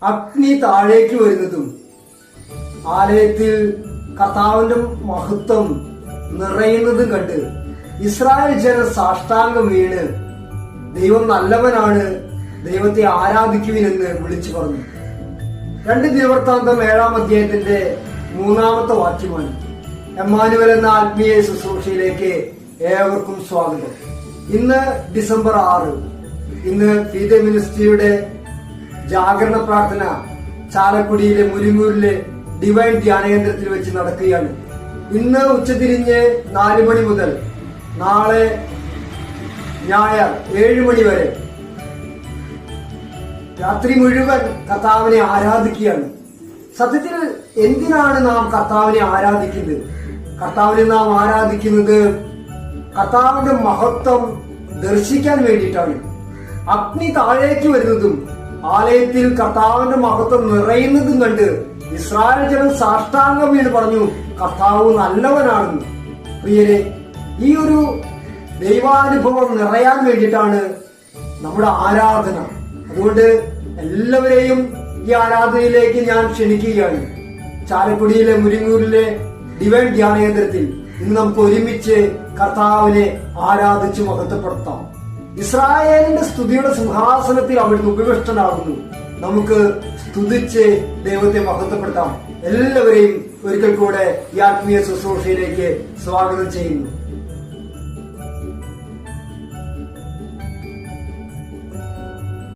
അഗ്നി താഴേക്ക് വരുന്നതും ആലയത്തിൽ കർത്താവിന്റെ മഹത്വം നിറയുന്നതും കണ്ട് ഇസ്രായേൽ ജനം സാഷ്ടാംഗം വീണ് ദൈവം നല്ലവനാണ്, ദൈവത്തെ ആരാധിക്കുവിനെന്ന് വിളിച്ചു പറഞ്ഞു. 2 ദിനവൃത്താന്തം 7-ാം അധ്യായത്തിന്റെ 3-ാമത്തെ വാക്യമാണ്. എമ്മാനുവൽ എന്ന ആത്മീയ ശുശ്രൂഷയിലേക്ക് ഏവർക്കും സ്വാഗതം. ഇന്ന് ഡിസംബർ 6. ഇന്ന് ഫീദെ മിനിസ്ട്രിയുടെ ജാഗരണ പ്രാർത്ഥന ചാലക്കുടിയിലെ മുരിങ്ങൂരിലെ ഡിവൈൻ ധ്യാനകേന്ദ്രത്തിൽ വെച്ച് നടക്കുകയാണ്. ഇന്ന് ഉച്ചതിരിഞ്ഞ് 4 മണി മുതൽ നാളെ ഞായർ 7 മണി വരെ രാത്രി മുഴുവൻ കർത്താവിനെ ആരാധിക്കുകയാണ്. സത്യത്തിൽ എന്തിനാണ് നാം കർത്താവിനെ ആരാധിക്കുന്നത്? കർത്താവിനെ നാം ആരാധിക്കുന്നത് കർത്താവിന്റെ മഹത്വം ദർശിക്കാൻ വേണ്ടിയിട്ടാണ്. അഗ്നി താഴേക്ക് വരുന്നതും ആലയത്തിൽ കർത്താവിന്റെ മഹത്വം നിറയുന്നതും കണ്ട് ഇസ്രായേൽ ജനം സാഷ്ടാംഗം വീണ് പറഞ്ഞു, കർത്താവ് നല്ലവനാണെന്ന്. പ്രിയരെ, ഈ ഒരു ദൈവാനുഭവം നിറയാൻ വേണ്ടിയിട്ടാണ് നമ്മുടെ ആരാധന. അതുകൊണ്ട് എല്ലാവരെയും ഈ ആരാധനയിലേക്ക് ഞാൻ ക്ഷണിക്കുകയാണ്. ചാലക്കുടിയിലെ മുരിങ്ങൂരിലെ ഡിവൈൻ ധ്യാനകേന്ദ്രത്തിൽ ഇന്ന് നമുക്ക് ഒരുമിച്ച് കർത്താവിനെ ആരാധിച്ച് മഹത്വപ്പെടുത്താം. ഇസ്രായേലിന്റെ സ്തുതിയുടെ സിംഹാസനത്തിൽ അവിടുന്ന് ഉപവിഷ്ടനാകുന്നു. നമുക്ക് സ്തുതിച്ച് ദൈവത്തെ മഹത്വപ്പെടുത്താം. എല്ലാവരെയും ഒരിക്കൽ കൂടെ ഈ ആത്മീയ ശുശ്രൂഷയിലേക്ക് സ്വാഗതം ചെയ്യുന്നു.